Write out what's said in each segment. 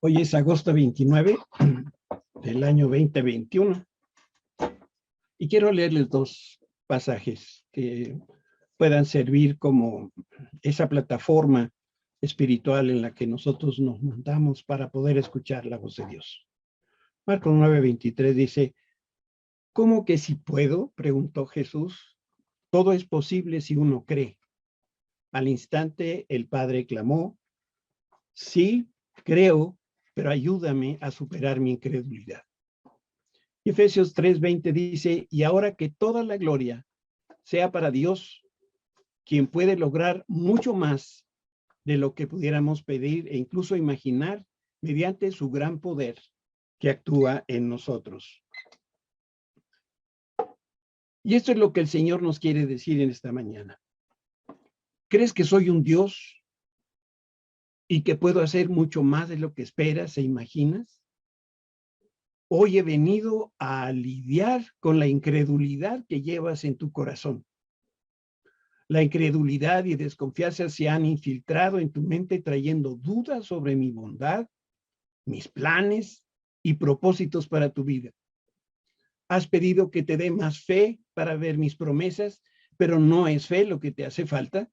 Hoy es agosto 29 del año 2021 y quiero leerles dos pasajes que puedan servir como esa plataforma espiritual en la que nosotros nos montamos para poder escuchar la voz de Dios. Marcos 9:23 dice, ¿cómo que si puedo?, preguntó Jesús. Todo es posible si uno cree. Al instante el padre clamó, sí, creo, pero ayúdame a superar mi incredulidad. Y Efesios 3:20 dice, y ahora que toda la gloria sea para Dios, quien puede lograr mucho más de lo que pudiéramos pedir e incluso imaginar mediante su gran poder que actúa en nosotros. Y esto es lo que el Señor nos quiere decir en esta mañana. ¿Crees que soy un Dios y que puedo hacer mucho más de lo que esperas e imaginas? Hoy he venido a lidiar con la incredulidad que llevas en tu corazón. La incredulidad y desconfianza se han infiltrado en tu mente trayendo dudas sobre mi bondad, mis planes y propósitos para tu vida. Has pedido que te dé más fe para ver mis promesas, pero no es fe lo que te hace falta.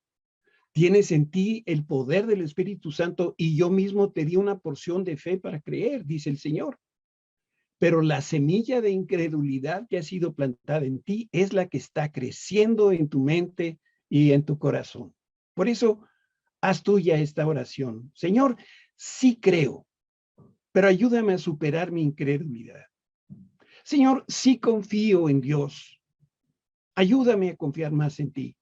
Tienes en ti el poder del Espíritu Santo y yo mismo te di una porción de fe para creer, dice el Señor. Pero la semilla de incredulidad que ha sido plantada en ti es la que está creciendo en tu mente y en tu corazón. Por eso, haz tuya esta oración. Señor, sí creo, pero ayúdame a superar mi incredulidad. Señor, sí confío en Dios. Ayúdame a confiar más en ti.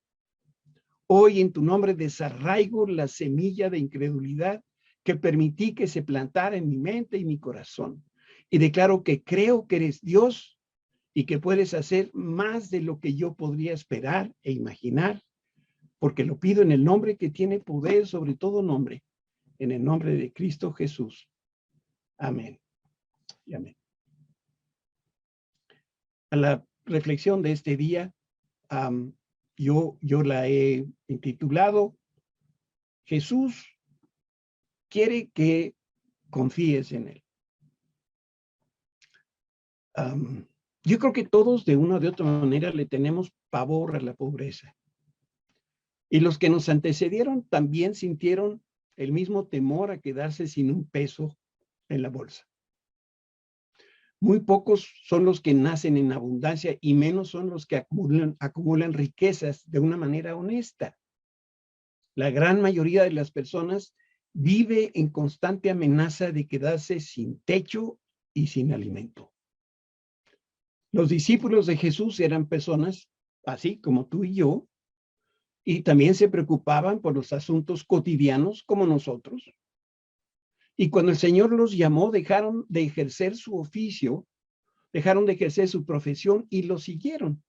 Hoy en tu nombre desarraigo la semilla de incredulidad que permití que se plantara en mi mente y mi corazón. Y declaro que creo que eres Dios y que puedes hacer más de lo que yo podría esperar e imaginar, porque lo pido en el nombre que tiene poder sobre todo nombre, en el nombre de Cristo Jesús. Amén. Y amén. A la reflexión de este día, yo la he intitulado Jesús quiere que confíes en él. Yo creo que todos de una o de otra manera le tenemos pavor a la pobreza. Y los que nos antecedieron también sintieron el mismo temor a quedarse sin un peso en la bolsa. Muy pocos son los que nacen en abundancia y menos son los que acumulan riquezas de una manera honesta. La gran mayoría de las personas vive en constante amenaza de quedarse sin techo y sin alimento. Los discípulos de Jesús eran personas así como tú y yo, y también se preocupaban por los asuntos cotidianos como nosotros. Y cuando el Señor los llamó, dejaron de ejercer su oficio, dejaron de ejercer su profesión y lo siguieron.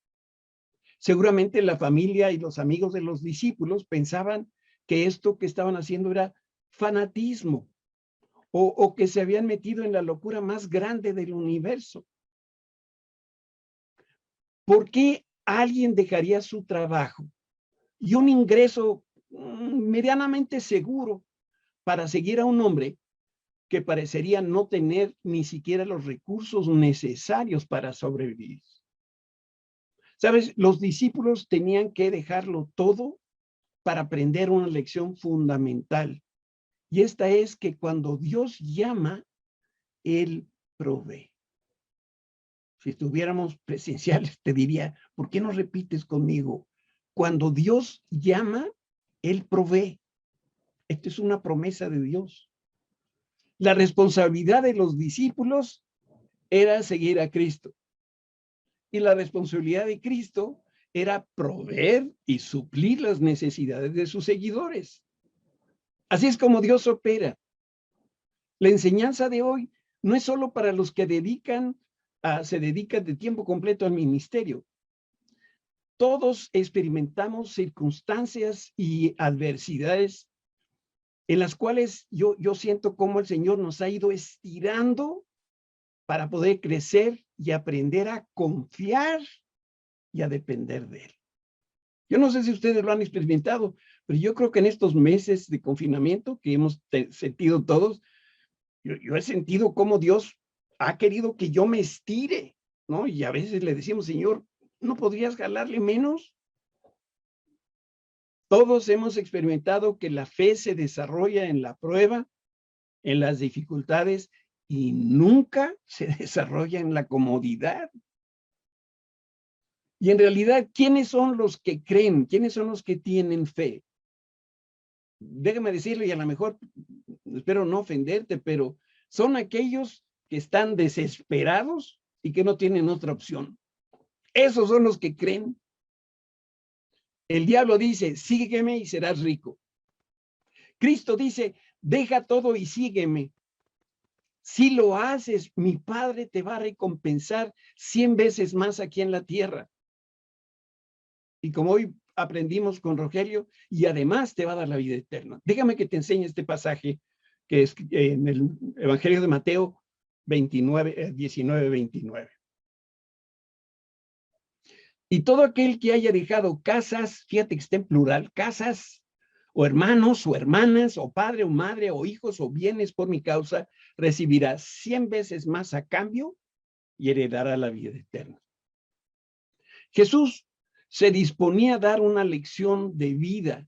Seguramente la familia y los amigos de los discípulos pensaban que esto que estaban haciendo era fanatismo o que se habían metido en la locura más grande del universo. ¿Por qué alguien dejaría su trabajo y un ingreso medianamente seguro para seguir a un hombre que parecería no tener ni siquiera los recursos necesarios para sobrevivir? ¿Sabes? Los discípulos tenían que dejarlo todo para aprender una lección fundamental. Y esta es que cuando Dios llama, Él provee. Si estuviéramos presenciales, te diría, ¿por qué no repites conmigo? Cuando Dios llama, Él provee. Esta es una promesa de Dios. La responsabilidad de los discípulos era seguir a Cristo. Y la responsabilidad de Cristo era proveer y suplir las necesidades de sus seguidores. Así es como Dios opera. La enseñanza de hoy no es solo para los que se dedican de tiempo completo al ministerio. Todos experimentamos circunstancias y adversidades en las cuales yo siento cómo el Señor nos ha ido estirando para poder crecer y aprender a confiar y a depender de Él. Yo no sé si ustedes lo han experimentado, pero yo creo que en estos meses de confinamiento que hemos sentido todos, Yo he sentido cómo Dios ha querido que yo me estire, ¿no? Y a veces le decimos, Señor, ¿no podrías jalarle menos? Todos hemos experimentado que la fe se desarrolla en la prueba, en las dificultades, y nunca se desarrolla en la comodidad. Y en realidad, ¿quiénes son los que creen? ¿Quiénes son los que tienen fe? Déjame decirlo, y a lo mejor, espero no ofenderte, pero son aquellos que están desesperados y que no tienen otra opción. Esos son los que creen. El diablo dice, sígueme y serás rico. Cristo dice, deja todo y sígueme. Si lo haces, mi Padre te va a recompensar 100 veces más aquí en la tierra. Y como hoy aprendimos con Rogelio, y además te va a dar la vida eterna. Déjame que te enseñe este pasaje que es en el Evangelio de Mateo 19:29. Y todo aquel que haya dejado casas, fíjate que está en plural, casas, o hermanos, o hermanas, o padre, o madre, o hijos, o bienes por mi causa, recibirá 100 veces más a cambio y heredará la vida eterna. Jesús se disponía a dar una lección de vida,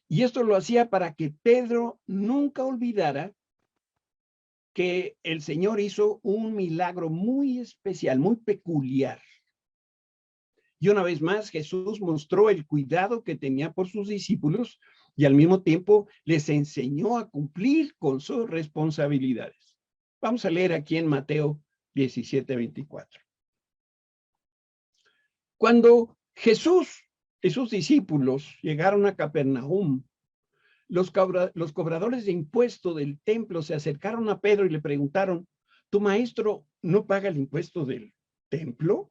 y esto lo hacía para que Pedro nunca olvidara que el Señor hizo un milagro muy especial, muy peculiar. Y una vez más, Jesús mostró el cuidado que tenía por sus discípulos y al mismo tiempo les enseñó a cumplir con sus responsabilidades. Vamos a leer aquí en Mateo 17:24. Cuando Jesús y sus discípulos llegaron a Capernaum, los cobradores de impuesto del templo se acercaron a Pedro y le preguntaron, ¿tu maestro no paga el impuesto del templo?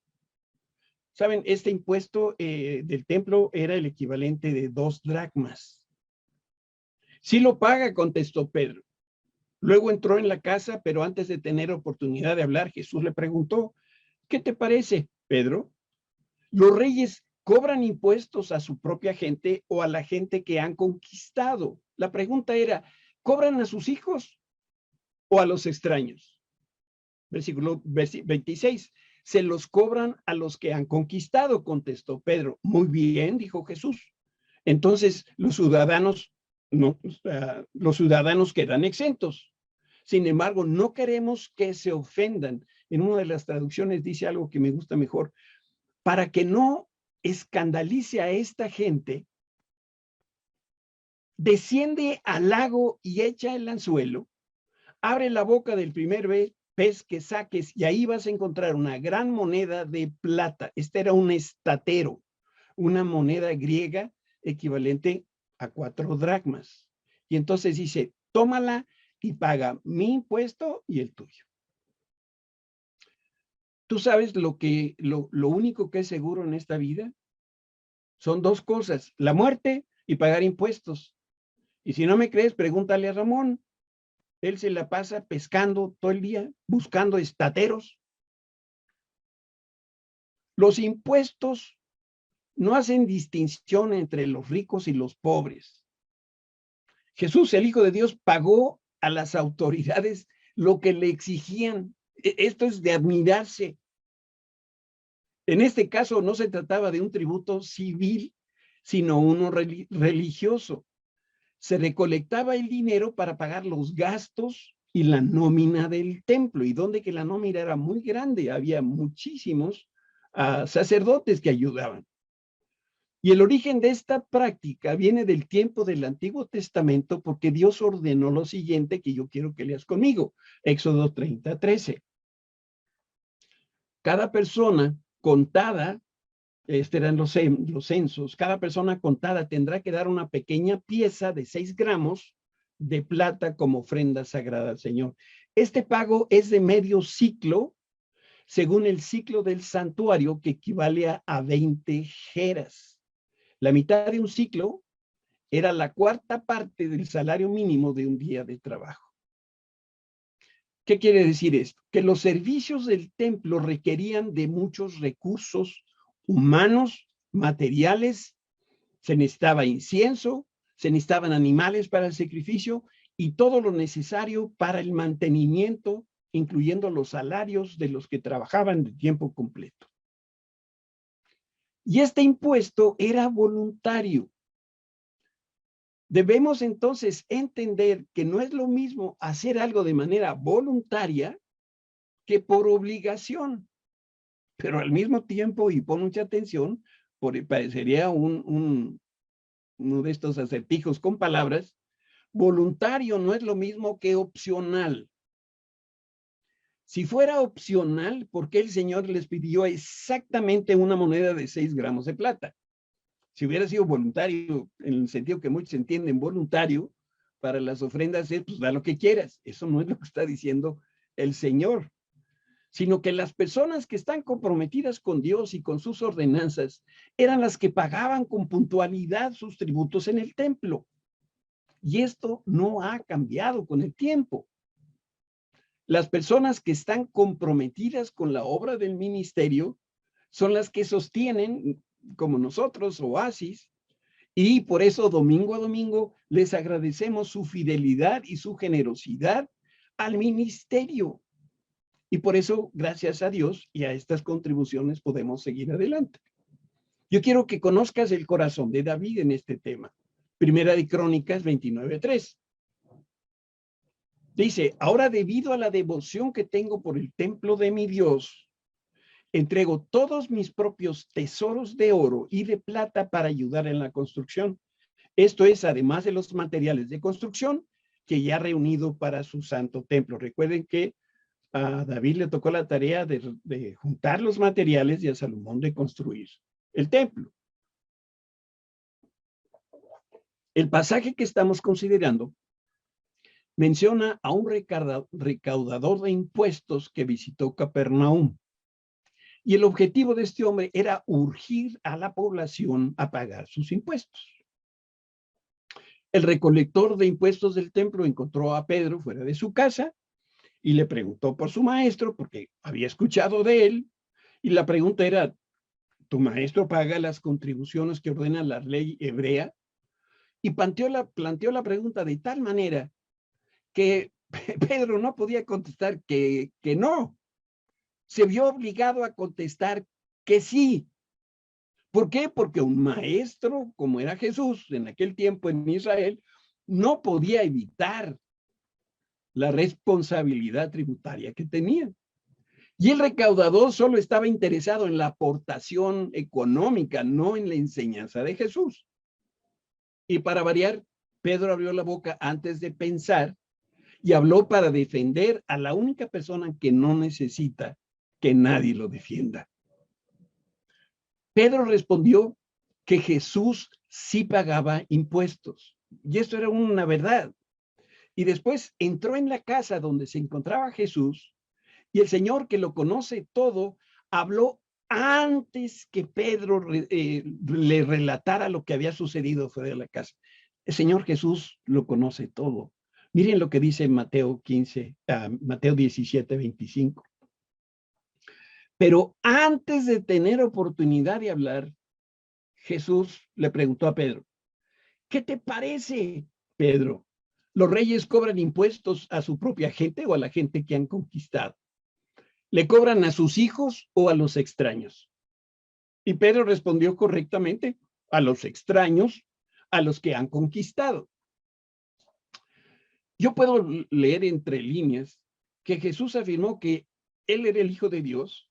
Saben, este impuesto del templo era el equivalente de 2 dracmas. Sí lo paga, contestó Pedro. Luego entró en la casa, pero antes de tener oportunidad de hablar, Jesús le preguntó, ¿qué te parece, Pedro? ¿Los reyes cobran impuestos a su propia gente o a la gente que han conquistado? La pregunta era, ¿cobran a sus hijos o a los extraños? Versículo 26. Se los cobran a los que han conquistado, contestó Pedro. Muy bien, dijo Jesús. Entonces los ciudadanos quedan exentos. Sin embargo, no queremos que se ofendan. En una de las traducciones dice algo que me gusta mejor. Para que no escandalice a esta gente, desciende al lago y echa el anzuelo, abre la boca del primer pez que saques y ahí vas a encontrar una gran moneda de plata. Este era un estatero, una moneda griega equivalente a 4 dracmas. Y entonces dice, tómala y paga mi impuesto y el tuyo. ¿Tú sabes lo único que es seguro en esta vida? Son 2 cosas, la muerte y pagar impuestos. Y si no me crees, pregúntale a Ramón. Él se la pasa pescando todo el día, buscando estateros. Los impuestos no hacen distinción entre los ricos y los pobres. Jesús, el Hijo de Dios, pagó a las autoridades lo que le exigían. Esto es de admirarse. En este caso no se trataba de un tributo civil, sino uno religioso. Se recolectaba el dinero para pagar los gastos y la nómina del templo, y donde que la nómina era muy grande, había muchísimos sacerdotes que ayudaban. Y el origen de esta práctica viene del tiempo del Antiguo Testamento, porque Dios ordenó lo siguiente que yo quiero que leas conmigo, Éxodo 30:13. Cada persona contada, eran los censos, cada persona contada tendrá que dar una pequeña pieza de 6 gramos de plata como ofrenda sagrada al Señor. Este pago es de medio ciclo, según el ciclo del santuario, que equivale a 20 jeras. La mitad de un ciclo era la 4ª parte del salario mínimo de un día de trabajo. ¿Qué quiere decir esto? Que los servicios del templo requerían de muchos recursos humanos, materiales. Se necesitaba incienso, Se necesitaban animales para el sacrificio y todo lo necesario para el mantenimiento, incluyendo los salarios de los que trabajaban de tiempo completo. Y este impuesto era voluntario. Debemos entonces entender que no es lo mismo hacer algo de manera voluntaria que por obligación. Pero al mismo tiempo, y pon mucha atención, parecería uno de estos acertijos con palabras, voluntario no es lo mismo que opcional. Si fuera opcional, ¿por qué el Señor les pidió exactamente una moneda de 6 gramos de plata? Si hubiera sido voluntario, en el sentido que muchos entienden voluntario, para las ofrendas es, pues da lo que quieras. Eso no es lo que está diciendo el Señor, sino que las personas que están comprometidas con Dios y con sus ordenanzas eran las que pagaban con puntualidad sus tributos en el templo. Y esto no ha cambiado con el tiempo. Las personas que están comprometidas con la obra del ministerio son las que sostienen, como nosotros, Oasis, y por eso domingo a domingo les agradecemos su fidelidad y su generosidad al ministerio. Y por eso, gracias a Dios y a estas contribuciones podemos seguir adelante. Yo quiero que conozcas el corazón de David en este tema. Primera de Crónicas 29:3. Dice, ahora debido a la devoción que tengo por el templo de mi Dios, entrego todos mis propios tesoros de oro y de plata para ayudar en la construcción. Esto es, además de los materiales de construcción que ya ha reunido para su santo templo. Recuerden que a David le tocó la tarea de juntar los materiales y a Salomón de construir el templo. El pasaje que estamos considerando menciona a un recaudador de impuestos que visitó Capernaum. Y el objetivo de este hombre era urgir a la población a pagar sus impuestos. El recolector de impuestos del templo encontró a Pedro fuera de su casa y le preguntó por su maestro, porque había escuchado de él, y la pregunta era, ¿tu maestro paga las contribuciones que ordena la ley hebrea? Y planteó la pregunta de tal manera que Pedro no podía contestar que no. Se vio obligado a contestar que sí. ¿Por qué? Porque un maestro, como era Jesús en aquel tiempo en Israel, no podía evitar la responsabilidad tributaria que tenía. Y el recaudador solo estaba interesado en la aportación económica, no en la enseñanza de Jesús. Y para variar, Pedro abrió la boca antes de pensar y habló para defender a la única persona que no necesita que nadie lo defienda. Pedro respondió que Jesús sí pagaba impuestos. Y esto era una verdad. Y después entró en la casa donde se encontraba Jesús y el Señor, que lo conoce todo, habló antes que Pedro le relatara lo que había sucedido fuera de la casa. El Señor Jesús lo conoce todo. Miren lo que dice Mateo 17:25. Pero antes de tener oportunidad de hablar, Jesús le preguntó a Pedro, ¿qué te parece, Pedro? ¿Los reyes cobran impuestos a su propia gente o a la gente que han conquistado? ¿Le cobran a sus hijos o a los extraños? Y Pedro respondió correctamente, a los extraños, a los que han conquistado. Yo puedo leer entre líneas que Jesús afirmó que él era el Hijo de Dios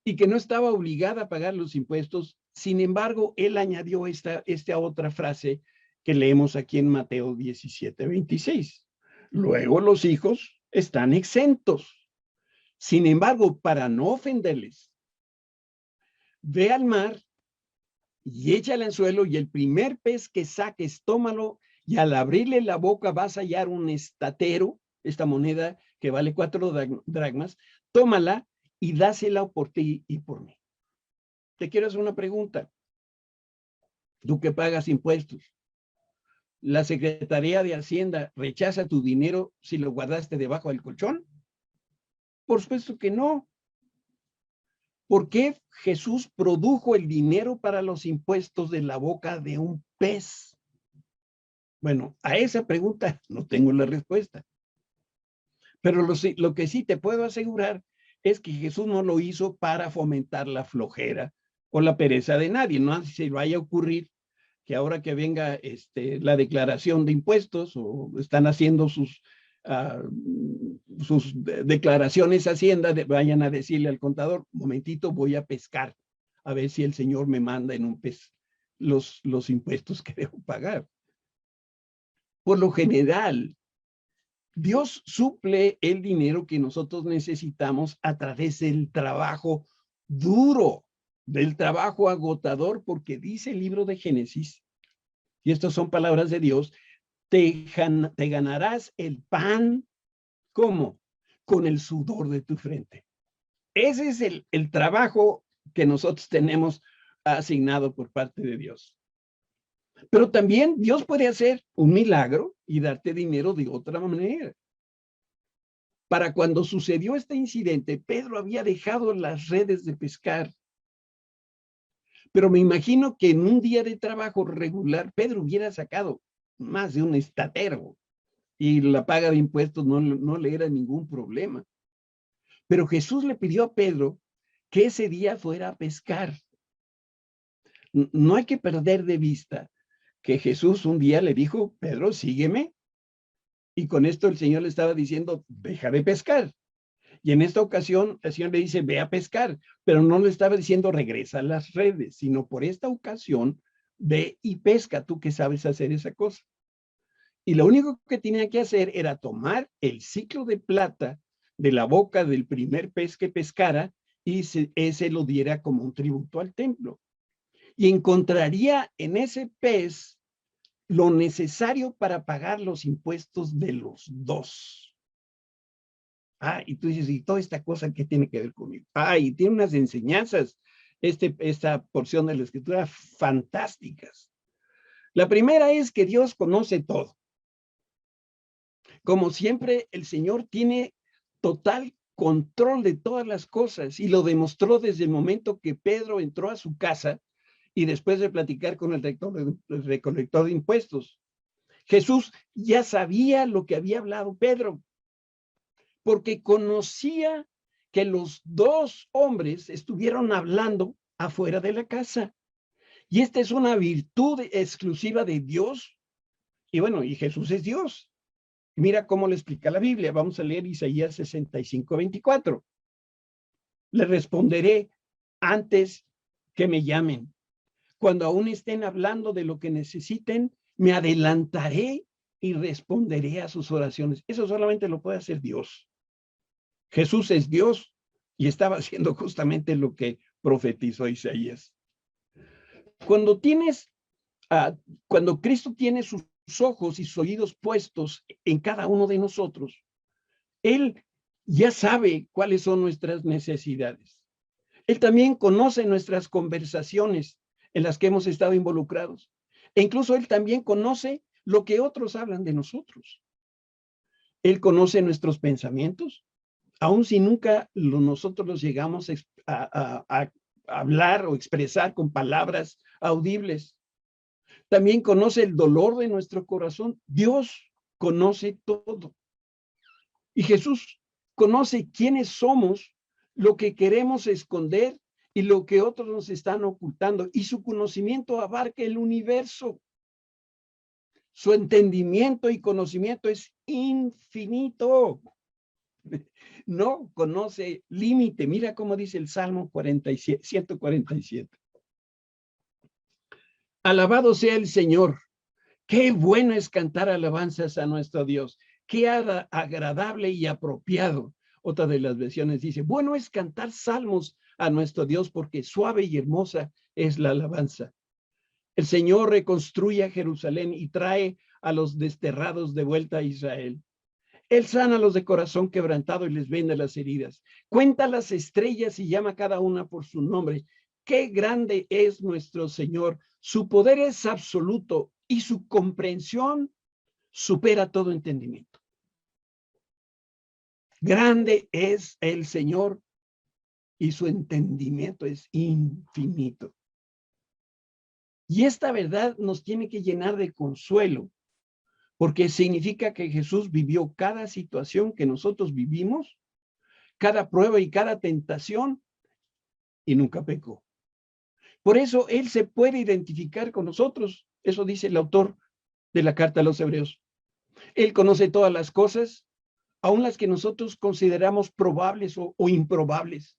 y que no estaba obligado a pagar los impuestos. Sin embargo, él añadió esta otra frase que leemos aquí en Mateo 17:26. Luego los hijos están exentos. Sin embargo, para no ofenderles, ve al mar y echa el anzuelo y el primer pez que saques, tómalo y al abrirle la boca vas a hallar un estatero, esta moneda que vale 4 dracmas, tómala y dásela por ti y por mí. Te quiero hacer una pregunta. Tú que pagas impuestos, ¿la Secretaría de Hacienda rechaza tu dinero si lo guardaste debajo del colchón? Por supuesto que no. ¿Por qué Jesús produjo el dinero para los impuestos de la boca de un pez? Bueno, a esa pregunta no tengo la respuesta. Pero lo que sí te puedo asegurar es que Jesús no lo hizo para fomentar la flojera o la pereza de nadie. No se le vaya a ocurrir que ahora que venga la declaración de impuestos o están haciendo sus declaraciones Hacienda, vayan a decirle al contador, un momentito, voy a pescar, a ver si el señor me manda en un pez los impuestos que debo pagar. Por lo general, Dios suple el dinero que nosotros necesitamos a través del trabajo duro, del trabajo agotador, porque dice el libro de Génesis, y estas son palabras de Dios, te ganarás el pan, ¿cómo? Con el sudor de tu frente. Ese es el trabajo que nosotros tenemos asignado por parte de Dios. Pero también Dios puede hacer un milagro y darte dinero de otra manera. Para cuando sucedió este incidente, Pedro había dejado las redes de pescar. Pero me imagino que en un día de trabajo regular, Pedro hubiera sacado más de un estatero y la paga de impuestos no le era ningún problema. Pero Jesús le pidió a Pedro que ese día fuera a pescar. No hay que perder de vista que Jesús un día le dijo, Pedro, sígueme. Y con esto el Señor le estaba diciendo, deja de pescar. Y en esta ocasión, el Señor le dice, ve a pescar, pero no le estaba diciendo, regresa a las redes, sino por esta ocasión, ve y pesca, tú que sabes hacer esa cosa. Y lo único que tenía que hacer era tomar el ciclo de plata de la boca del primer pez que pescara y ese lo diera como un tributo al templo. Y encontraría en ese pez lo necesario para pagar los impuestos de los dos. Y tú dices, ¿y toda esta cosa qué tiene que ver conmigo? Y tiene unas enseñanzas, esta porción de la escritura fantásticas. La primera es que Dios conoce todo. Como siempre, el Señor tiene total control de todas las cosas y lo demostró desde el momento que Pedro entró a su casa y después de platicar con el recolector de impuestos. Jesús ya sabía lo que había hablado Pedro, porque conocía que los dos hombres estuvieron hablando afuera de la casa. Y esta es una virtud exclusiva de Dios. Y bueno, y Jesús es Dios. Mira cómo le explica la Biblia. Vamos a leer Isaías 65:24. Le responderé antes que me llamen. Cuando aún estén hablando de lo que necesiten, me adelantaré y responderé a sus oraciones. Eso solamente lo puede hacer Dios. Jesús es Dios y estaba haciendo justamente lo que profetizó Isaías. Cuando Cristo tiene sus ojos y sus oídos puestos en cada uno de nosotros, Él ya sabe cuáles son nuestras necesidades. Él también conoce nuestras conversaciones en las que hemos estado involucrados. E incluso Él también conoce lo que otros hablan de nosotros. Él conoce nuestros pensamientos, aun si nunca nosotros los llegamos a hablar o expresar con palabras audibles. También conoce el dolor de nuestro corazón. Dios conoce todo. Y Jesús conoce quiénes somos, lo que queremos esconder y lo que otros nos están ocultando. Y su conocimiento abarca el universo. Su entendimiento y conocimiento es infinito. No conoce límite. Mira cómo dice el Salmo 147. Alabado sea el Señor. Qué bueno es cantar alabanzas a nuestro Dios. Qué agradable y apropiado. Otra de las versiones dice, bueno es cantar salmos a nuestro Dios porque suave y hermosa es la alabanza. El Señor reconstruye a Jerusalén y trae a los desterrados de vuelta a Israel. Él sana a los de corazón quebrantado y les venda las heridas. Cuenta las estrellas y llama a cada una por su nombre. Qué grande es nuestro Señor. Su poder es absoluto y su comprensión supera todo entendimiento. Grande es el Señor y su entendimiento es infinito. Y esta verdad nos tiene que llenar de consuelo, porque significa que Jesús vivió cada situación que nosotros vivimos, cada prueba y cada tentación, y nunca pecó. Por eso Él se puede identificar con nosotros. Eso dice el autor de la carta a los Hebreos. Él conoce todas las cosas, aun las que nosotros consideramos probables o improbables.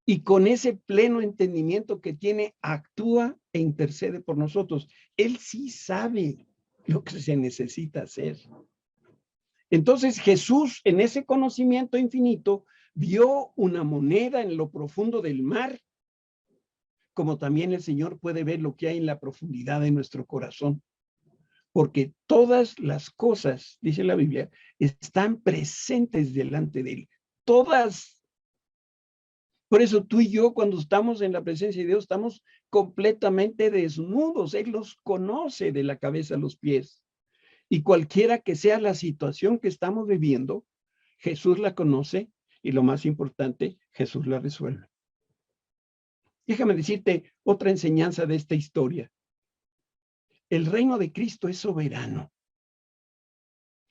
Y con ese pleno entendimiento que tiene, actúa e intercede por nosotros. Él sí sabe lo que se necesita hacer. Entonces Jesús, en ese conocimiento infinito, vio una moneda en lo profundo del mar, como también el Señor puede ver lo que hay en la profundidad de nuestro corazón. Porque todas las cosas, dice la Biblia, están presentes delante de Él. Todas. Por eso tú y yo, cuando estamos en la presencia de Dios, estamos completamente desnudos. Él los conoce de la cabeza a los pies. Y cualquiera que sea la situación que estamos viviendo, Jesús la conoce y lo más importante, Jesús la resuelve. Déjame decirte otra enseñanza de esta historia. El reino de Cristo es soberano.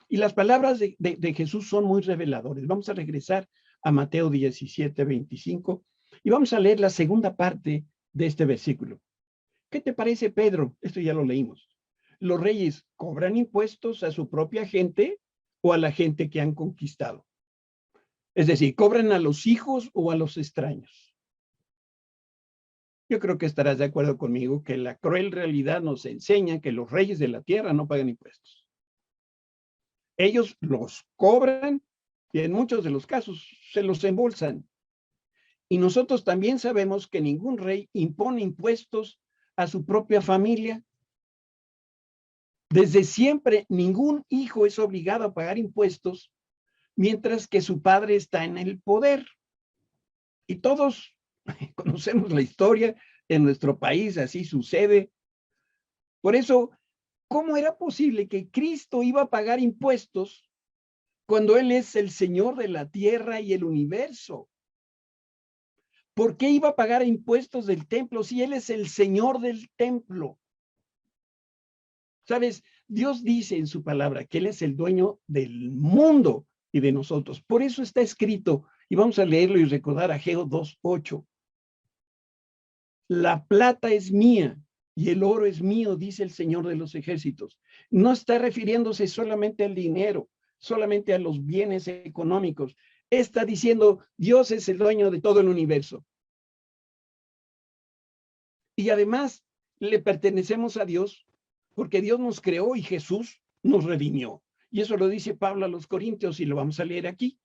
Y las palabras de Jesús son muy reveladoras. Vamos a regresar a Mateo 17, 25 y vamos a leer la segunda parte de este versículo. ¿Qué te parece, Pedro? Esto ya lo leímos. ¿Los reyes cobran impuestos a su propia gente o a la gente que han conquistado? Es decir, ¿cobran a los hijos o a los extraños? Yo creo que estarás de acuerdo conmigo que la cruel realidad nos enseña que los reyes de la tierra no pagan impuestos. Ellos los cobran y en muchos de los casos se los embolsan. Y nosotros también sabemos que ningún rey impone impuestos a su propia familia. Desde siempre, ningún hijo es obligado a pagar impuestos mientras que su padre está en el poder. Y todos conocemos la historia en nuestro país, así sucede. Por eso, ¿cómo era posible que Cristo iba a pagar impuestos cuando Él es el Señor de la tierra y el universo? ¿Por qué iba a pagar impuestos del templo si Él es el Señor del templo? ¿Sabes? Dios dice en su palabra que Él es el dueño del mundo y de nosotros. Por eso está escrito, y vamos a leerlo y recordar Ageo 2:8. La plata es mía y el oro es mío, dice el Señor de los ejércitos. No está refiriéndose solamente al dinero, solamente a los bienes económicos. Está diciendo, Dios es el dueño de todo el universo. Y además le pertenecemos a Dios porque Dios nos creó y Jesús nos redimió. Y eso lo dice Pablo a los Corintios y lo vamos a leer aquí.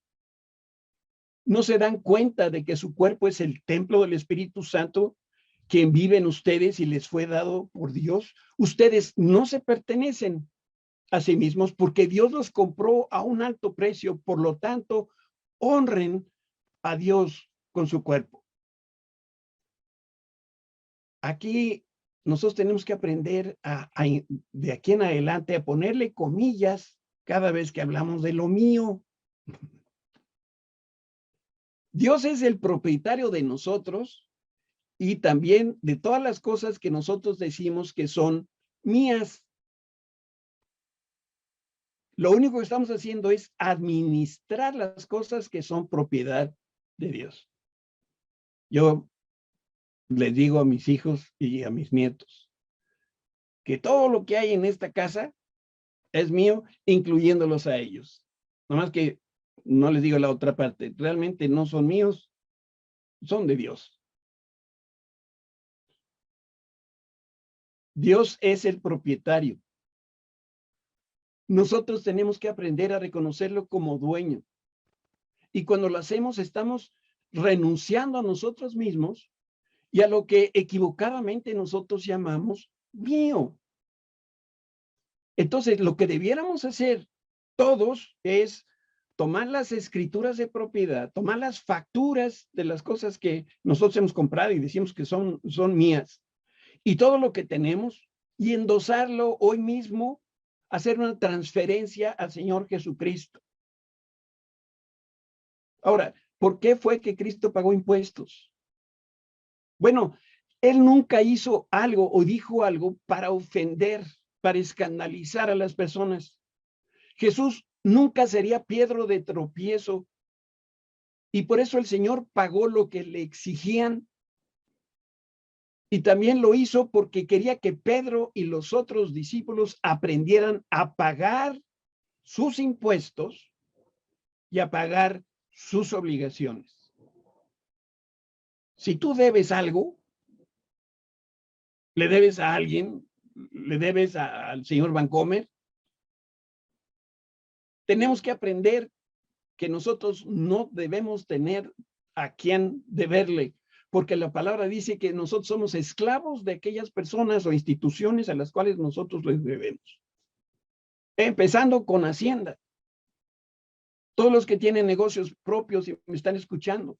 ¿No se dan cuenta de que su cuerpo es el templo del Espíritu Santo, quien vive en ustedes y les fue dado por Dios? Ustedes no se pertenecen a sí mismos porque Dios los compró a un alto precio. Por lo tanto, honren a Dios con su cuerpo. Aquí nosotros tenemos que aprender de aquí en adelante a ponerle comillas cada vez que hablamos de lo mío. Dios es el propietario de nosotros y también de todas las cosas que nosotros decimos que son mías. Lo único que estamos haciendo es administrar las cosas que son propiedad de Dios. Yo les digo a mis hijos y a mis nietos que todo lo que hay en esta casa es mío, incluyéndolos a ellos. Nomás que no les digo la otra parte, realmente no son míos, son de Dios. Dios es el propietario. Nosotros tenemos que aprender a reconocerlo como dueño. Y cuando lo hacemos, estamos renunciando a nosotros mismos y a lo que equivocadamente nosotros llamamos mío. Entonces, lo que debiéramos hacer todos es tomar las escrituras de propiedad, tomar las facturas de las cosas que nosotros hemos comprado y decimos que son mías, y todo lo que tenemos, y endosarlo hoy mismo, hacer una transferencia al Señor Jesucristo. Ahora, ¿por qué fue que Cristo pagó impuestos? Bueno, Él nunca hizo algo o dijo algo para ofender para escandalizar a las personas. Jesús nunca sería piedra de tropiezo. Y por eso el Señor pagó lo que le exigían. Y también lo hizo porque quería que Pedro y los otros discípulos aprendieran a pagar sus impuestos y a pagar sus obligaciones. Si tú debes algo, le debes a alguien, le debes al señor Vancomer, tenemos que aprender que nosotros no debemos tener a quien deberle, porque la palabra dice que nosotros somos esclavos de aquellas personas o instituciones a las cuales nosotros les debemos. Empezando con Hacienda. Todos los que tienen negocios propios y me están escuchando.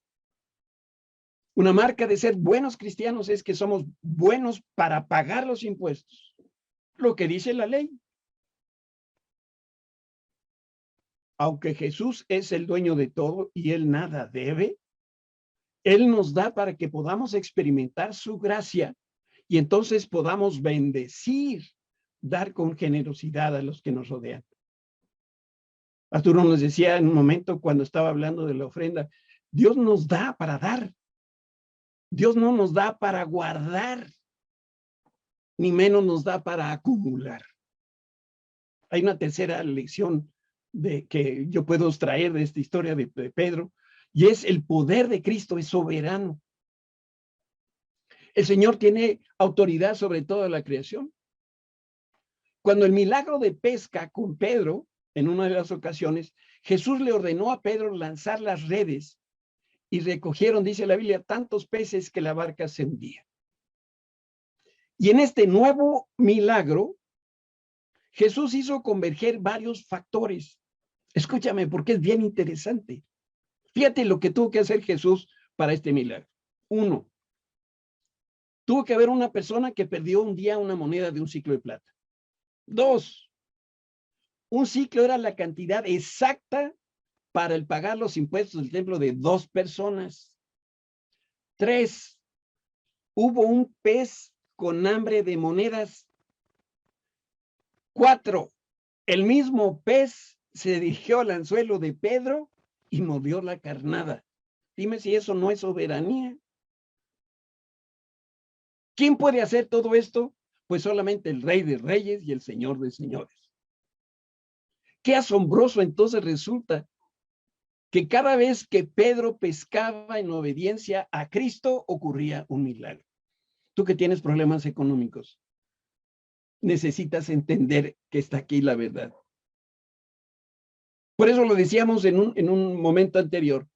Una marca de ser buenos cristianos es que somos buenos para pagar los impuestos. Lo que dice la ley. Aunque Jesús es el dueño de todo y Él nada debe, Él nos da para que podamos experimentar su gracia y entonces podamos bendecir, dar con generosidad a los que nos rodean. Arturo nos decía en un momento cuando estaba hablando de la ofrenda, Dios nos da para dar. Dios no nos da para guardar, ni menos nos da para acumular. Hay una tercera lección que yo puedo extraer de esta historia de Pedro, y es el poder de Cristo es soberano. El Señor tiene autoridad sobre toda la creación. Cuando el milagro de pesca con Pedro, en una de las ocasiones, Jesús le ordenó a Pedro lanzar las redes y recogieron, dice la Biblia, tantos peces que la barca se hundía. Y en este nuevo milagro, Jesús hizo converger varios factores. Escúchame, porque es bien interesante. Fíjate lo que tuvo que hacer Jesús para este milagro. 1, tuvo que haber una persona que perdió un día una moneda de un ciclo de plata. 2, un ciclo era la cantidad exacta para el pagar los impuestos del templo de 2 personas. 3, hubo un pez con hambre de monedas. 4, el mismo pez se dirigió al anzuelo de Pedro y mordió la carnada. Dime si eso no es soberanía. ¿Quién puede hacer todo esto? Pues solamente el Rey de Reyes y el Señor de Señores. Qué asombroso entonces resulta que cada vez que Pedro pescaba en obediencia a Cristo ocurría un milagro. Tú que tienes problemas económicos, necesitas entender que está aquí la verdad. Por eso lo decíamos en un momento anterior.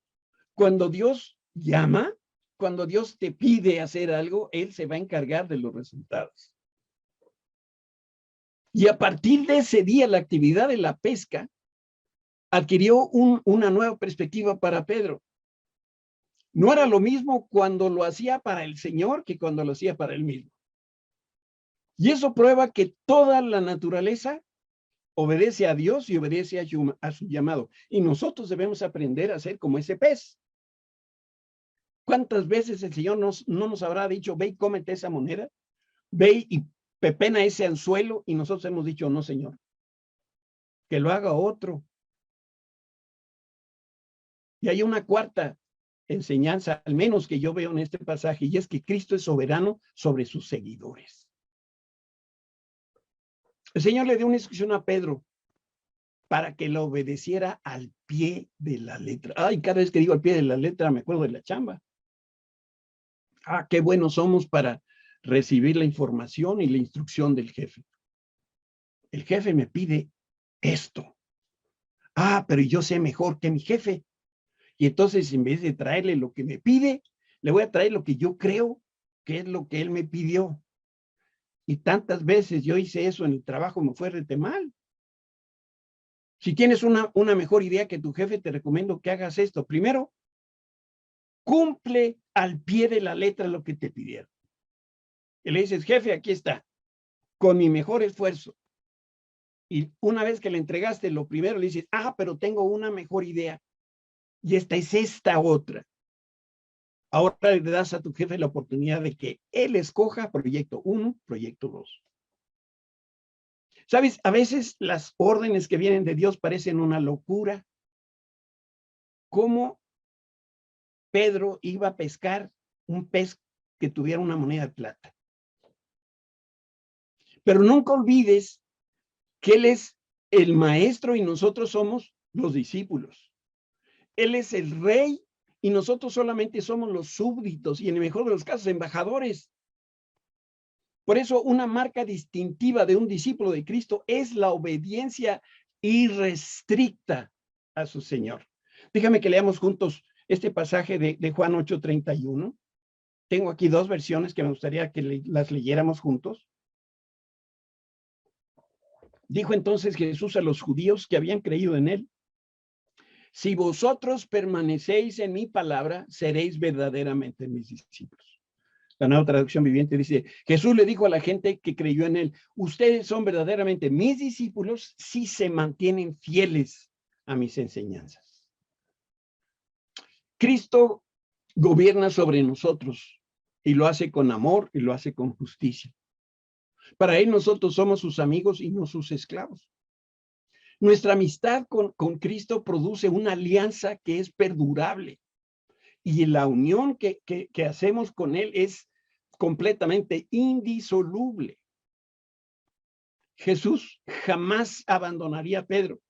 Cuando Dios llama, cuando Dios te pide hacer algo, Él se va a encargar de los resultados. Y a partir de ese día, la actividad de la pesca adquirió una nueva perspectiva para Pedro. No era lo mismo cuando lo hacía para el Señor que cuando lo hacía para él mismo. Y eso prueba que toda la naturaleza obedece a Dios y obedece a su llamado. Y nosotros debemos aprender a ser como ese pez. ¿Cuántas veces el Señor no nos habrá dicho, ve y cómete esa moneda? Ve y pepena ese anzuelo, y nosotros hemos dicho, no, Señor, que lo haga otro. Y hay una cuarta enseñanza, al menos que yo veo en este pasaje, y es que Cristo es soberano sobre sus seguidores. El Señor le dio una instrucción a Pedro para que lo obedeciera al pie de la letra. Ay, cada vez que digo al pie de la letra me acuerdo de la chamba. Ah, qué buenos somos para recibir la información y la instrucción del jefe. El jefe me pide esto. Ah, pero yo sé mejor que mi jefe. Y entonces, en vez de traerle lo que me pide, le voy a traer lo que yo creo que es lo que él me pidió. Y tantas veces yo hice eso en el trabajo, me fue rete mal. Si tienes una mejor idea que tu jefe, te recomiendo que hagas esto. Primero, cumple al pie de la letra lo que te pidieron. Y le dices, jefe, aquí está, con mi mejor esfuerzo. Y una vez que le entregaste lo primero, le dices, ah, pero tengo una mejor idea. Y esta es esta otra. Ahora le das a tu jefe la oportunidad de que él escoja proyecto 1, proyecto 2. ¿Sabes? A veces las órdenes que vienen de Dios parecen una locura. ¿Cómo Pedro iba a pescar un pez que tuviera una moneda de plata? Pero nunca olvides que Él es el maestro y nosotros somos los discípulos. Él es el rey y nosotros solamente somos los súbditos y en el mejor de los casos embajadores. Por eso una marca distintiva de un discípulo de Cristo es la obediencia irrestricta a su Señor. Déjame que leamos juntos este pasaje de Juan 8:31. Tengo aquí dos versiones que me gustaría que las leyéramos juntos. Dijo entonces Jesús a los judíos que habían creído en él: si vosotros permanecéis en mi palabra, seréis verdaderamente mis discípulos. La Nueva Traducción Viviente dice: Jesús le dijo a la gente que creyó en él: ustedes son verdaderamente mis discípulos si se mantienen fieles a mis enseñanzas. Cristo gobierna sobre nosotros y lo hace con amor y lo hace con justicia. Para él nosotros somos sus amigos y no sus esclavos. Nuestra amistad con Cristo produce una alianza que es perdurable y la unión que hacemos con él es completamente indisoluble. Jesús jamás abandonaría a Pedro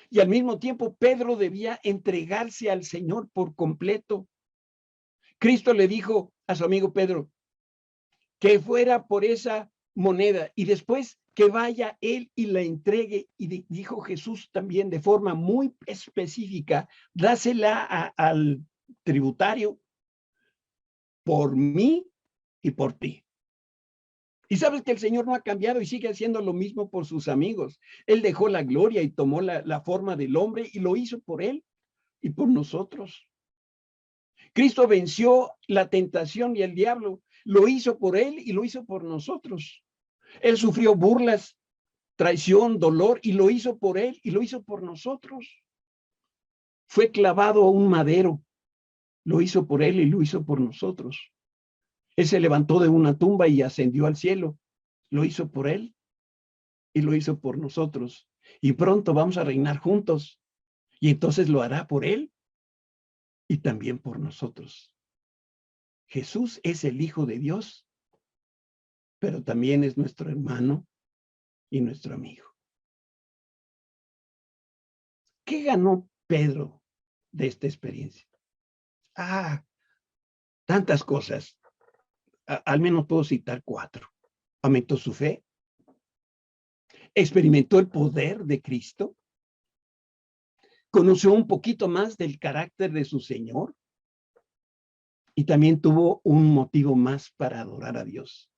y al mismo tiempo Pedro debía entregarse al Señor por completo. Cristo le dijo a su amigo Pedro que fuera por esa moneda y después que vaya él y la entregue. Y dijo Jesús también de forma muy específica: dásela al tributario por mí y por ti. Y sabes que el Señor no ha cambiado y sigue haciendo lo mismo por sus amigos. Él dejó la gloria y tomó la forma del hombre y lo hizo por él y por nosotros. Cristo venció la tentación y el diablo. Lo hizo por él y lo hizo por nosotros. Él sufrió burlas, traición, dolor y lo hizo por él y lo hizo por nosotros. Fue clavado a un madero. Lo hizo por él y lo hizo por nosotros. Él se levantó de una tumba y ascendió al cielo. Lo hizo por él y lo hizo por nosotros. Y pronto vamos a reinar juntos. Y entonces lo hará por él y también por nosotros. Jesús es el Hijo de Dios, pero también es nuestro hermano y nuestro amigo. ¿Qué ganó Pedro de esta experiencia? Tantas cosas. Al menos puedo citar 4. Aumentó su fe. Experimentó el poder de Cristo. Conoció un poquito más del carácter de su Señor. Y también tuvo un motivo más para adorar a Dios.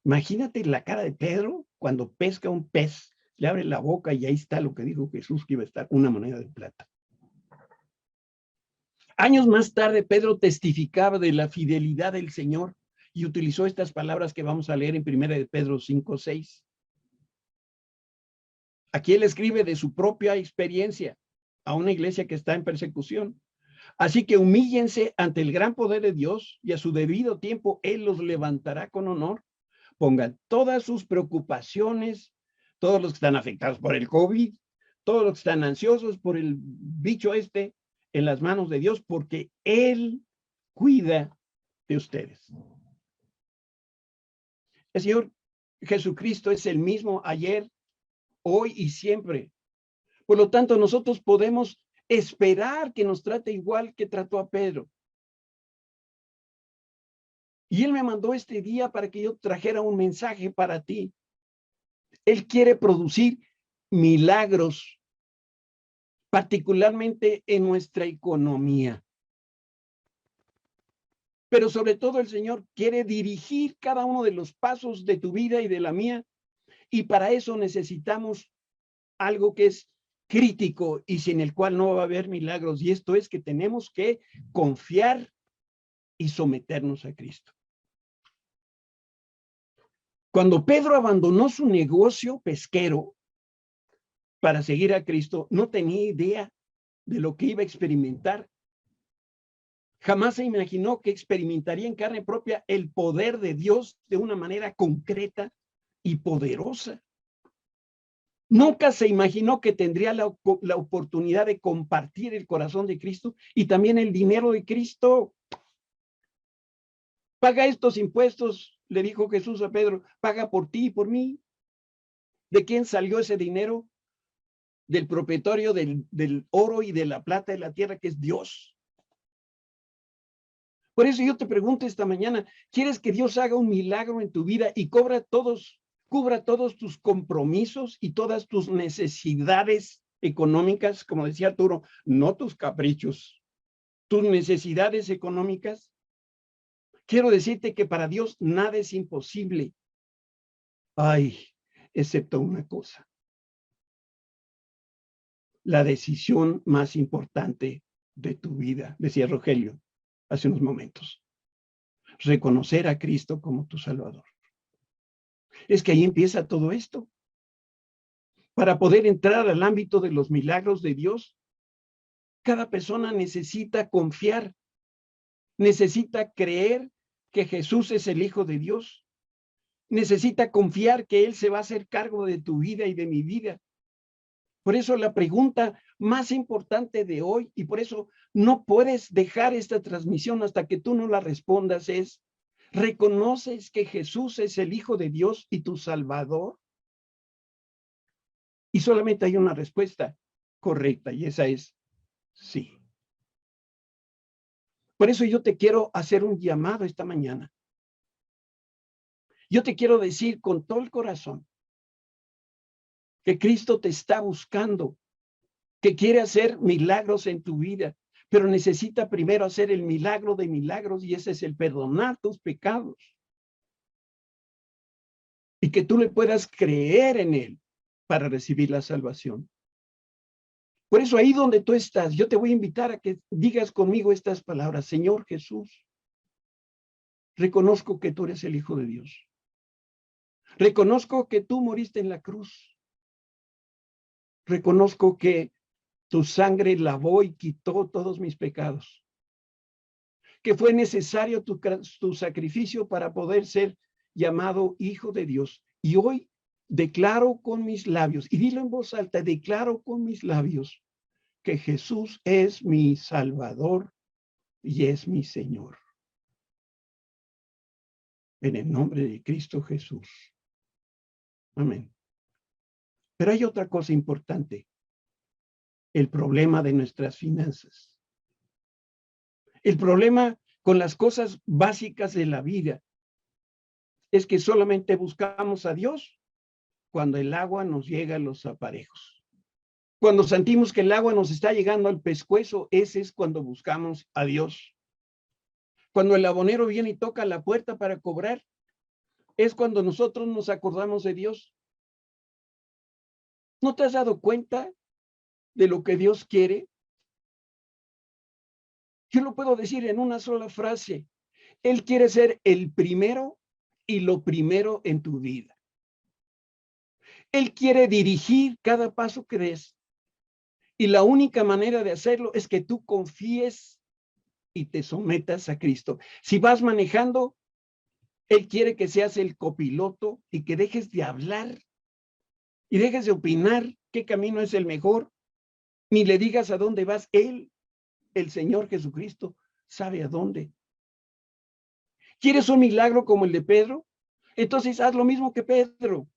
Imagínate la cara de Pedro cuando pesca un pez, le abre la boca y ahí está lo que dijo Jesús que iba a estar, una moneda de plata. Años más tarde, Pedro testificaba de la fidelidad del Señor y utilizó estas palabras que vamos a leer en 1 de Pedro 5:6. Aquí él escribe de su propia experiencia a una iglesia que está en persecución. Así que humíllense ante el gran poder de Dios y a su debido tiempo Él los levantará con honor. Pongan todas sus preocupaciones, todos los que están afectados por el COVID, todos los que están ansiosos por el bicho este, en las manos de Dios, porque Él cuida de ustedes. El Señor Jesucristo es el mismo ayer, hoy y siempre. Por lo tanto, nosotros podemos esperar que nos trate igual que trató a Pedro. Y Él me mandó este día para que yo trajera un mensaje para ti. Él quiere producir milagros, particularmente en nuestra economía. Pero sobre todo el Señor quiere dirigir cada uno de los pasos de tu vida y de la mía. Y para eso necesitamos algo que es crítico y sin el cual no va a haber milagros. Y esto es que tenemos que confiar y someternos a Cristo. Cuando Pedro abandonó su negocio pesquero para seguir a Cristo, no tenía idea de lo que iba a experimentar. Jamás se imaginó que experimentaría en carne propia el poder de Dios de una manera concreta y poderosa. Nunca se imaginó que tendría la oportunidad de compartir el corazón de Cristo y también el dinero de Cristo. Paga estos impuestos, le dijo Jesús a Pedro, paga por ti y por mí. ¿De quién salió ese dinero? Del propietario del oro y de la plata de la tierra, que es Dios. Por eso yo te pregunto esta mañana, ¿quieres que Dios haga un milagro en tu vida y cubra todos tus compromisos y todas tus necesidades económicas? Como decía Arturo, no tus caprichos, tus necesidades económicas. Quiero decirte que para Dios nada es imposible. Ay, excepto una cosa. La decisión más importante de tu vida, decía Rogelio hace unos momentos. Reconocer a Cristo como tu Salvador. Es que ahí empieza todo esto. Para poder entrar al ámbito de los milagros de Dios, cada persona necesita confiar, necesita creer que Jesús es el Hijo de Dios, necesita confiar que Él se va a hacer cargo de tu vida y de mi vida. Por eso la pregunta más importante de hoy, y por eso no puedes dejar esta transmisión hasta que tú no la respondas, es: ¿reconoces que Jesús es el Hijo de Dios y tu Salvador? Y solamente hay una respuesta correcta, y esa es sí. Por eso yo te quiero hacer un llamado esta mañana. Yo te quiero decir con todo el corazón que Cristo te está buscando, que quiere hacer milagros en tu vida, pero necesita primero hacer el milagro de milagros, y ese es el perdonar tus pecados. Y que tú le puedas creer en Él para recibir la salvación. Por eso ahí donde tú estás, yo te voy a invitar a que digas conmigo estas palabras: Señor Jesús, reconozco que tú eres el Hijo de Dios. Reconozco que tú moriste en la cruz. Reconozco que tu sangre lavó y quitó todos mis pecados. Que fue necesario tu sacrificio para poder ser llamado Hijo de Dios. Y hoy declaro con mis labios, y dilo en voz alta, declaro con mis labios que Jesús es mi Salvador y es mi Señor. En el nombre de Cristo Jesús. Amén. Pero hay otra cosa importante: el problema de nuestras finanzas. El problema con las cosas básicas de la vida es que solamente buscamos a Dios cuando el agua nos llega a los aparejos. Cuando sentimos que el agua nos está llegando al pescuezo, ese es cuando buscamos a Dios. Cuando el abonero viene y toca la puerta para cobrar, es cuando nosotros nos acordamos de Dios. ¿No te has dado cuenta de lo que Dios quiere? Yo lo puedo decir en una sola frase: Él quiere ser el primero y lo primero en tu vida. Él quiere dirigir cada paso que des. Y la única manera de hacerlo es que tú confíes y te sometas a Cristo. Si vas manejando, Él quiere que seas el copiloto y que dejes de hablar y dejes de opinar qué camino es el mejor, ni le digas a dónde vas. Él, el Señor Jesucristo, sabe a dónde. ¿Quieres un milagro como el de Pedro? Entonces haz lo mismo que Pedro.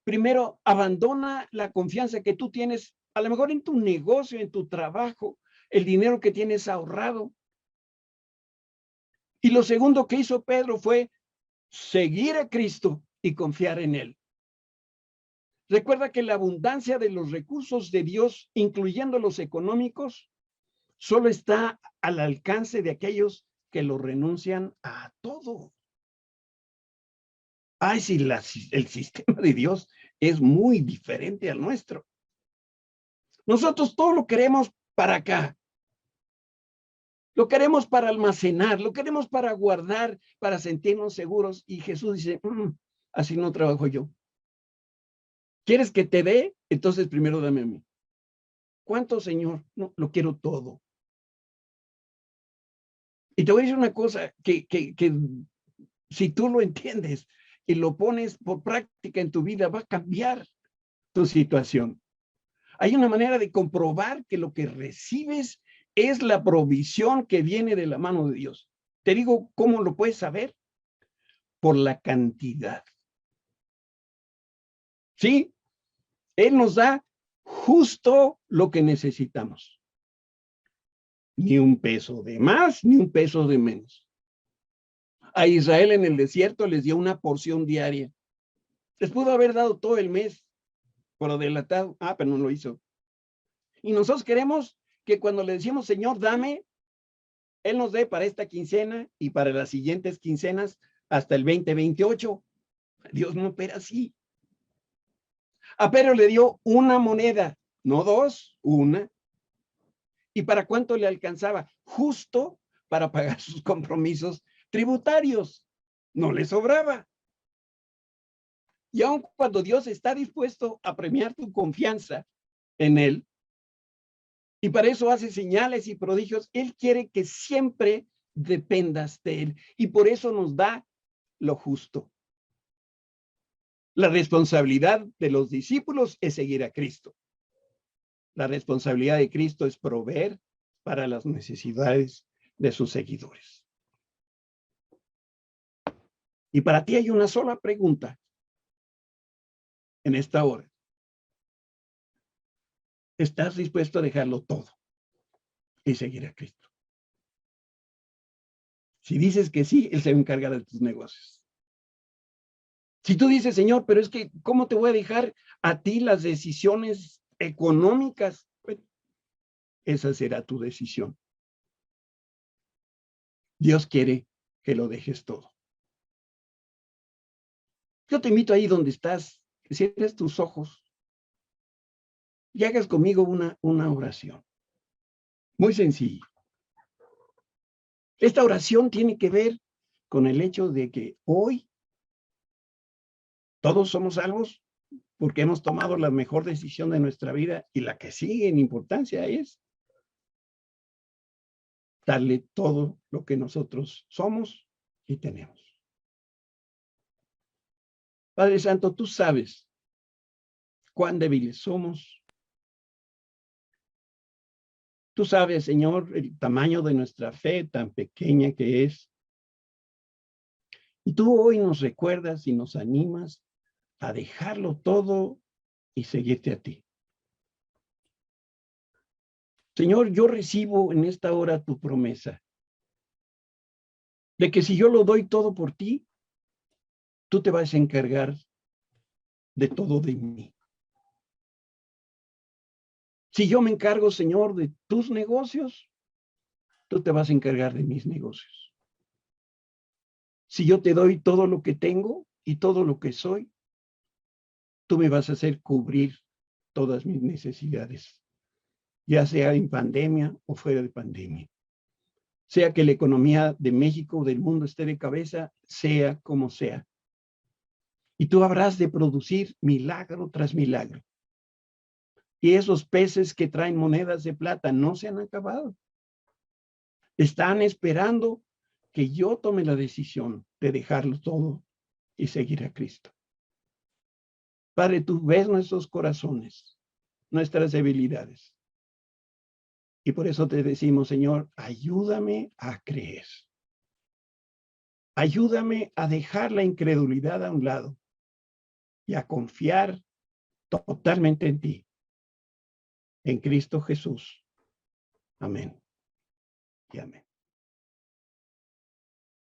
Primero, abandona la confianza que tú tienes, a lo mejor en tu negocio, en tu trabajo, el dinero que tienes ahorrado. Y lo segundo que hizo Pedro fue seguir a Cristo y confiar en Él. Recuerda que la abundancia de los recursos de Dios, incluyendo los económicos, solo está al alcance de aquellos que lo renuncian a todo. Ay, si el sistema de Dios es muy diferente al nuestro. Nosotros todo lo queremos para acá. Lo queremos para almacenar, lo queremos para guardar, para sentirnos seguros. Y Jesús dice: así no trabajo yo. ¿Quieres que te dé? Entonces primero dame a mí. ¿Cuánto, Señor? No, lo quiero todo. Y te voy a decir una cosa que si tú lo entiendes y lo pones por práctica en tu vida, va a cambiar tu situación. Hay una manera de comprobar que lo que recibes es la provisión que viene de la mano de Dios. Te digo, ¿cómo lo puedes saber? Por la cantidad. Sí, Él nos da justo lo que necesitamos. Ni un peso de más, ni un peso de menos. A Israel en el desierto les dio una porción diaria. Les pudo haber dado todo el mes por adelantado. Pero no lo hizo. Y nosotros queremos que cuando le decimos, Señor, dame, Él nos dé para esta quincena y para las siguientes quincenas hasta el 2028. Dios no opera así. A Pedro le dio una moneda, no dos, una. ¿Y para cuánto le alcanzaba? Justo para pagar sus compromisos tributarios. No le sobraba. Y aun cuando Dios está dispuesto a premiar tu confianza en Él, y para eso hace señales y prodigios, Él quiere que siempre dependas de Él. Y por eso nos da lo justo. La responsabilidad de los discípulos es seguir a Cristo. La responsabilidad de Cristo es proveer para las necesidades de sus seguidores. Y para ti hay una sola pregunta en esta hora. ¿Estás dispuesto a dejarlo todo y seguir a Cristo? Si dices que sí, Él se va a encargar de tus negocios. Si tú dices, Señor, pero es que, ¿cómo te voy a dejar a ti las decisiones económicas? Bueno, esa será tu decisión. Dios quiere que lo dejes todo. Yo te invito ahí donde estás, que cierres tus ojos y hagas conmigo una oración. Muy sencilla. Esta oración tiene que ver con el hecho de que hoy todos somos salvos porque hemos tomado la mejor decisión de nuestra vida y la que sigue en importancia es darle todo lo que nosotros somos y tenemos. Padre Santo, tú sabes cuán débiles somos. Tú sabes, Señor, el tamaño de nuestra fe tan pequeña que es. Y tú hoy nos recuerdas y nos animas a dejarlo todo y seguirte a ti. Señor, yo recibo en esta hora tu promesa de que si yo lo doy todo por ti, tú te vas a encargar de todo de mí. Si yo me encargo, Señor, de tus negocios, tú te vas a encargar de mis negocios. Si yo te doy todo lo que tengo y todo lo que soy, tú me vas a hacer cubrir todas mis necesidades, ya sea en pandemia o fuera de pandemia. Sea que la economía de México o del mundo esté de cabeza, sea como sea. Y tú habrás de producir milagro tras milagro. Y esos peces que traen monedas de plata no se han acabado. Están esperando que yo tome la decisión de dejarlo todo y seguir a Cristo. Padre, tú ves nuestros corazones, nuestras debilidades. Y por eso te decimos, Señor, ayúdame a creer. Ayúdame a dejar la incredulidad a un lado y a confiar totalmente en ti, en Cristo Jesús. Amén y amén.